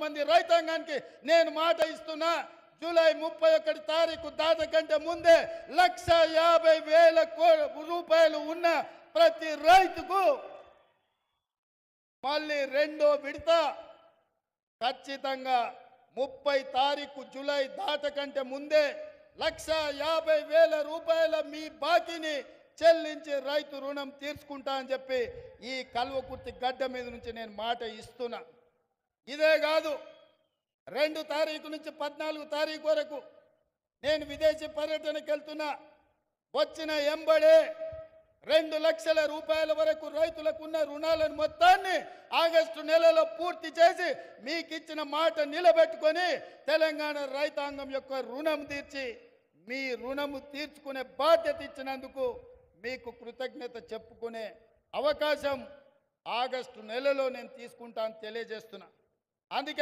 మంది రైతాంగానికి నేను మాట ఇస్తున్నా. జూలై 31 తారీఖు దాట కంటే ముందే 1,50,000 రూపాయలు ఉన్న ప్రతి రైతుకు మళ్ళీ రెండో విడత ఖచ్చితంగా 30 తారీఖు జూలై దాట కంటే ముందే 1,50,000 రూపాయల మీ బాకీని చెల్లించి రైతు రుణం తీర్చుకుంటా అని చెప్పి ఈ కల్వకుర్తి గడ్డ మీద నుంచి నేను మాట ఇస్తున్నా. ఇదే కాదు, 2 తారీఖు నుంచి 14 తారీఖు వరకు నేను విదేశీ పర్యటనకు వెళ్తున్నా. వచ్చిన ఎంబడే 2 లక్షల రూపాయల వరకు రైతులకు ఉన్న రుణాలను మొత్తాన్ని ఆగస్టు నెలలో పూర్తి చేసి మీకు ఇచ్చిన మాట నిలబెట్టుకొని తెలంగాణ రైతాంగం యొక్క రుణం తీర్చి మీ రుణము తీర్చుకునే బాధ్యత ఇచ్చినందుకు మీకు కృతజ్ఞత చెప్పుకునే అవకాశం ఆగస్టు నెలలో నేను తీసుకుంటాను తెలియజేస్తున్నా. అందుకే